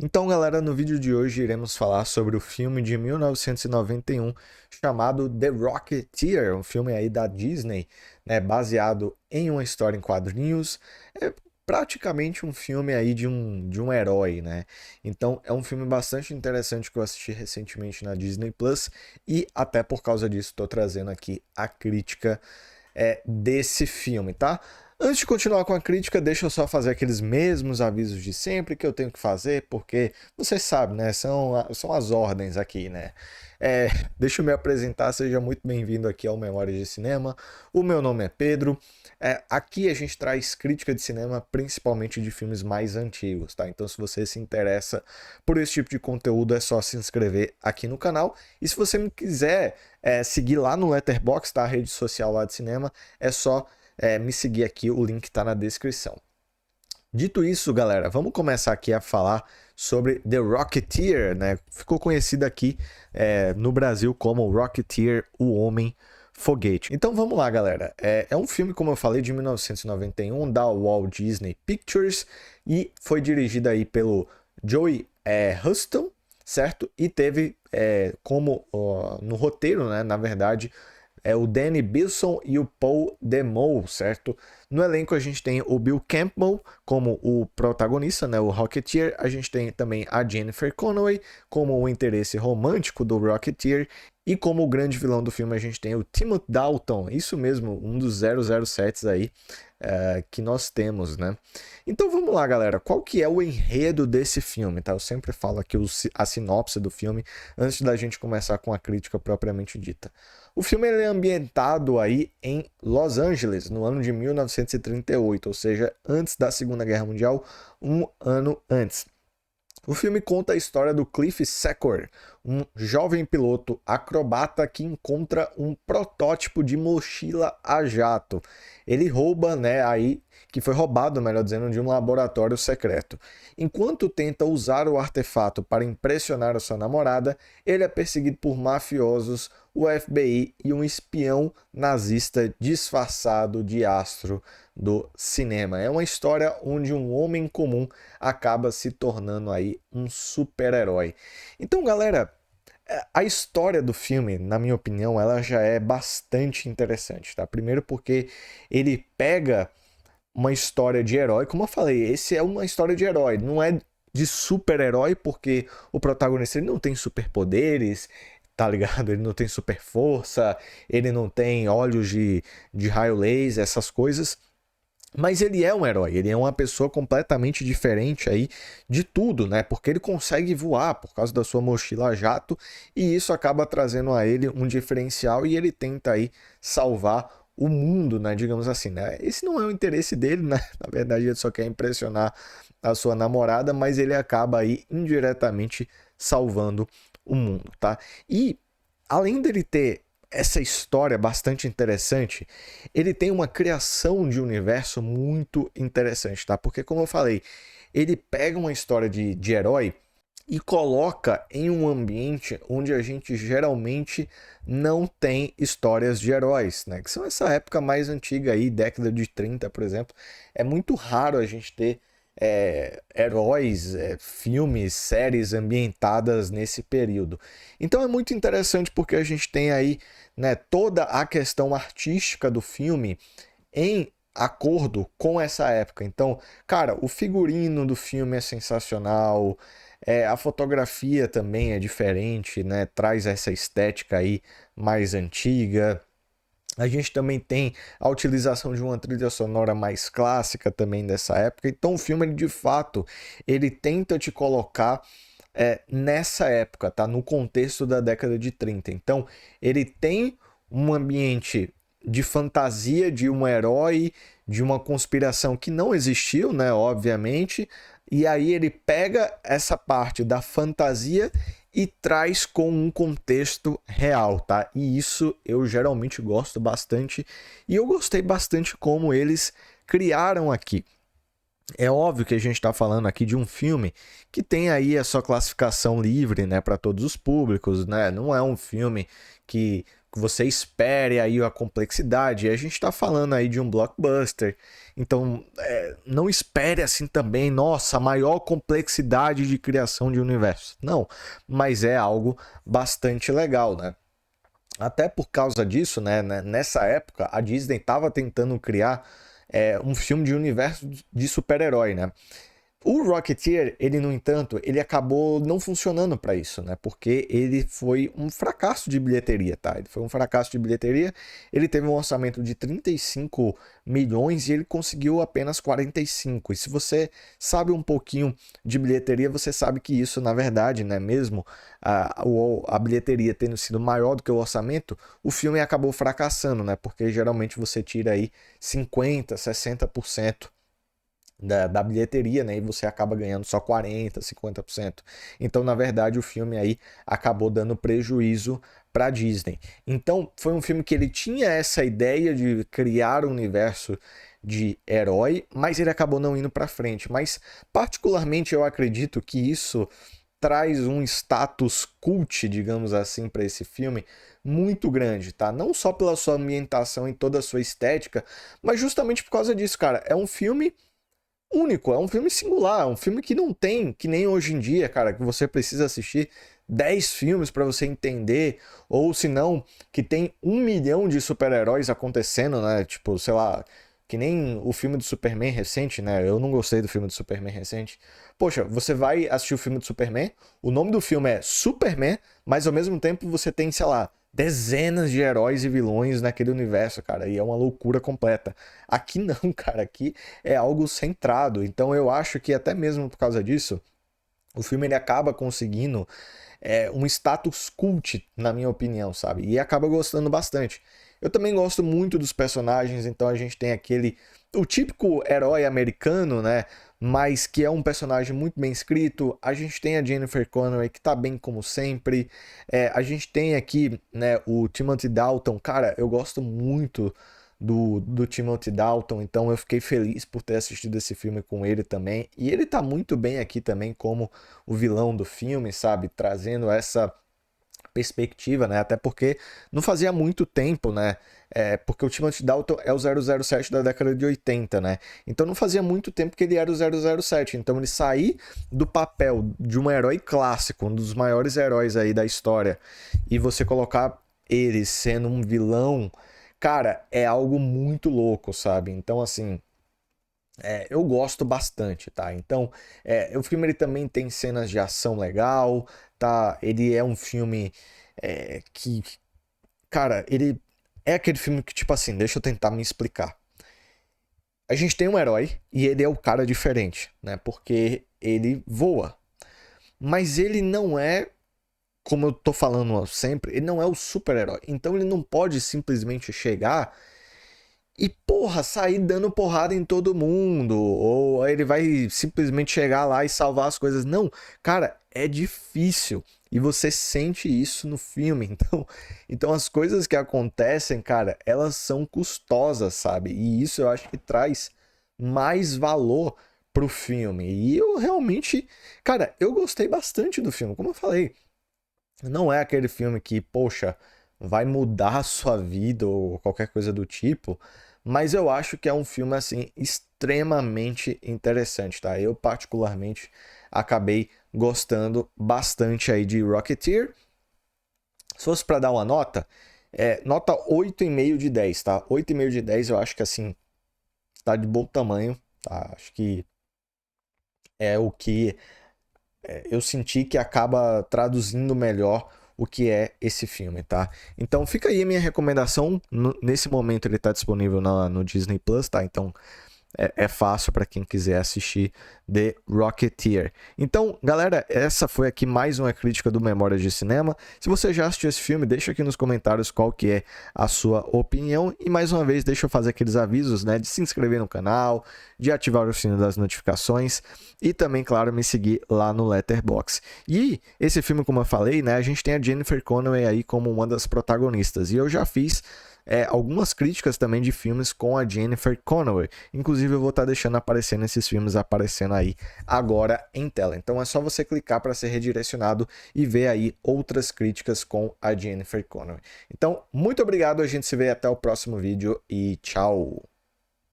Então, galera, no vídeo de hoje iremos falar sobre o filme de 1991 chamado The Rocketeer, um filme aí da Disney, né, baseado em uma história em quadrinhos. É praticamente um filme aí de um herói, né? Então, é um filme bastante interessante que eu assisti recentemente na Disney Plus e até por causa disso estou trazendo aqui a crítica desse filme, tá? Antes de continuar com a crítica, deixa eu só fazer aqueles mesmos avisos de sempre que eu tenho que fazer, porque vocês sabem, né? São as ordens aqui, né? É, deixa eu me apresentar, seja muito bem-vindo aqui ao Memórias de Cinema. O meu nome é Pedro. Aqui a gente traz crítica de cinema, principalmente de filmes mais antigos, tá? Então, se você se interessa por esse tipo de conteúdo, é só se inscrever aqui no canal. E se você me quiser seguir lá no Letterboxd, tá? A rede social lá de cinema, é só me seguir aqui, o link está na descrição. Dito isso, galera, vamos começar aqui a falar sobre The Rocketeer, né? Ficou conhecido aqui no Brasil como Rocketeer, o Homem Foguete. Então vamos lá, galera. É um filme, como eu falei, de 1991, da Walt Disney Pictures, e foi dirigido aí pelo Joey Huston, certo? E teve no roteiro, né, na verdade, o Danny Bilson e o Paul DeMoe, certo? No elenco a gente tem o Bill Campbell como o protagonista, né, o Rocketeer. A gente tem também a Jennifer Connelly como o interesse romântico do Rocketeer. E como o grande vilão do filme a gente tem o Timothy Dalton, isso mesmo, um dos 007 aí que nós temos, né? Então vamos lá, galera. Qual que é o enredo desse filme, tá? Eu sempre falo aqui a sinopse do filme antes da gente começar com a crítica propriamente dita. O filme é ambientado aí em Los Angeles, no ano de 1938, ou seja, antes da Segunda Guerra Mundial, um ano antes. O filme conta a história do Cliff Secord, um jovem piloto acrobata que encontra um protótipo de mochila a jato. Ele rouba, né, aí que foi roubado, melhor dizendo, de um laboratório secreto. Enquanto tenta usar o artefato para impressionar a sua namorada, ele é perseguido por mafiosos, o FBI e um espião nazista disfarçado de astro do cinema. É uma história onde um homem comum acaba se tornando aí um super-herói. Então, galera, a história do filme, na minha opinião, ela já é bastante interessante, tá? Primeiro porque ele pega uma história de herói, como eu falei, esse é uma história de herói, não é de super-herói porque o protagonista ele não tem superpoderes, tá ligado? Ele não tem super força, ele não tem olhos de raio laser, essas coisas. Mas ele é um herói, ele é uma pessoa completamente diferente aí de tudo, né? Porque ele consegue voar por causa da sua mochila a jato e isso acaba trazendo a ele um diferencial e ele tenta aí salvar o mundo, né? Digamos assim, né? Esse não é o interesse dele, né? Na verdade, ele só quer impressionar a sua namorada, mas ele acaba aí indiretamente salvando o mundo, tá? E além dele ter essa história bastante interessante, ele tem uma criação de universo muito interessante, tá? Porque, como eu falei, ele pega uma história de herói e coloca em um ambiente onde a gente geralmente não tem histórias de heróis, né? Que são essa época mais antiga aí, década de 30, por exemplo. É muito raro a gente ter heróis, filmes, séries ambientadas nesse período. Então é muito interessante porque a gente tem aí, né, toda a questão artística do filme em acordo com essa época. Então, cara, o figurino do filme é sensacional, a fotografia também é diferente, né? Traz essa estética aí mais antiga. A gente também tem a utilização de uma trilha sonora mais clássica também dessa época. Então o filme, ele, de fato, ele tenta te colocar nessa época, tá? No contexto da década de 30. Então ele tem um ambiente de fantasia, de um herói, de uma conspiração que não existiu, né? Obviamente. E aí ele pega essa parte da fantasia e traz com um contexto real, tá? E isso eu geralmente gosto bastante e eu gostei bastante como eles criaram aqui. É óbvio que a gente está falando aqui de um filme que tem aí a sua classificação livre, né, para todos os públicos, né? Não é um filme que você espere aí a complexidade. E a gente tá falando aí de um blockbuster. Então, não espere assim também, nossa, a maior complexidade de criação de universo. Não, mas é algo bastante legal, né? Até por causa disso, né, nessa época, a Disney estava tentando criar um filme de universo de super-herói, né? O Rocketeer, ele, no entanto, ele acabou não funcionando para isso, né? Porque ele foi um fracasso de bilheteria, tá? Ele foi um fracasso de bilheteria. Ele teve um orçamento de 35 milhões e ele conseguiu apenas 45. E se você sabe um pouquinho de bilheteria, você sabe que isso, na verdade, né? Mesmo a bilheteria tendo sido maior do que o orçamento, o filme acabou fracassando, né? Porque geralmente você tira aí 50, 60% da bilheteria, né? E você acaba ganhando só 40, 50%. Então, na verdade, o filme aí acabou dando prejuízo para a Disney. Então, foi um filme que ele tinha essa ideia de criar um universo de herói, mas ele acabou não indo para frente. Mas, particularmente, eu acredito que isso traz um status cult, digamos assim, para esse filme muito grande, tá? Não só pela sua ambientação e toda a sua estética, mas justamente por causa disso, cara. É um filme único, é um filme singular, é um filme que não tem, que nem hoje em dia, cara, que você precisa assistir 10 filmes para você entender, ou se não, que tem 1 milhão de super-heróis acontecendo, né? Tipo, sei lá, que nem o filme do Superman recente, né? Eu não gostei do filme do Superman recente. Poxa, você vai assistir o filme do Superman, o nome do filme é Superman, mas ao mesmo tempo você tem, sei lá, dezenas de heróis e vilões naquele universo, cara, e é uma loucura completa. Aqui não, cara, aqui é algo centrado. Então eu acho que até mesmo por causa disso, o filme ele acaba conseguindo um status cult, na minha opinião, sabe? E acaba gostando bastante. Eu também gosto muito dos personagens, então a gente tem o típico herói americano, né? Mas que é um personagem muito bem escrito. A gente tem a Jennifer Connelly, que tá bem como sempre. A gente tem aqui, né, o Timothy Dalton. Cara, eu gosto muito do Timothy Dalton, então eu fiquei feliz por ter assistido esse filme com ele também. E ele tá muito bem aqui também como o vilão do filme, sabe? Trazendo essa perspectiva, né? Até porque não fazia muito tempo, né? Porque o Timothy Dalton é o 007 da década de 80, né? Então não fazia muito tempo que ele era o 007. Então ele sair do papel de um herói clássico, um dos maiores heróis aí da história, e você colocar ele sendo um vilão, cara, é algo muito louco, sabe? Então, assim, eu gosto bastante, tá? Então, o filme ele também tem cenas de ação legal, tá? Ele é um filme que, cara, ele é aquele filme que, tipo assim, deixa eu tentar me explicar. A gente tem um herói e ele é o cara diferente, né? Porque ele voa. Mas ele não é, como eu tô falando sempre, ele não é o super-herói. Então ele não pode simplesmente chegar e, porra, sair dando porrada em todo mundo. Ou ele vai simplesmente chegar lá e salvar as coisas. Não, cara, é difícil. E você sente isso no filme. Então as coisas que acontecem, cara, elas são custosas, sabe? E isso eu acho que traz mais valor pro filme. E eu realmente, cara, eu gostei bastante do filme. Como eu falei, não é aquele filme que, poxa, vai mudar a sua vida ou qualquer coisa do tipo, mas eu acho que é um filme assim extremamente interessante, tá? Eu particularmente acabei gostando bastante aí de Rocketeer. Se fosse para dar uma nota, nota 8,5 de 10, tá? 8,5 de 10 eu acho que assim tá de bom tamanho, tá? Acho que é o que eu senti que acaba traduzindo melhor o que é esse filme, tá? Então fica aí a minha recomendação. Nesse momento ele tá disponível no Disney Plus, tá? Então é fácil para quem quiser assistir The Rocketeer. Então, galera, essa foi aqui mais uma crítica do Memórias de Cinema. Se você já assistiu esse filme, deixa aqui nos comentários qual que é a sua opinião. E mais uma vez, deixa eu fazer aqueles avisos, né? De se inscrever no canal, de ativar o sino das notificações e também, claro, me seguir lá no Letterboxd. E esse filme, como eu falei, né? A gente tem a Jennifer Connelly aí como uma das protagonistas. E eu já fiz algumas críticas também de filmes com a Jennifer Connelly. Inclusive eu vou estar deixando aparecendo esses filmes aparecendo aí agora em tela. Então é só você clicar para ser redirecionado e ver aí outras críticas com a Jennifer Connelly. Então, muito obrigado, a gente se vê até o próximo vídeo e tchau!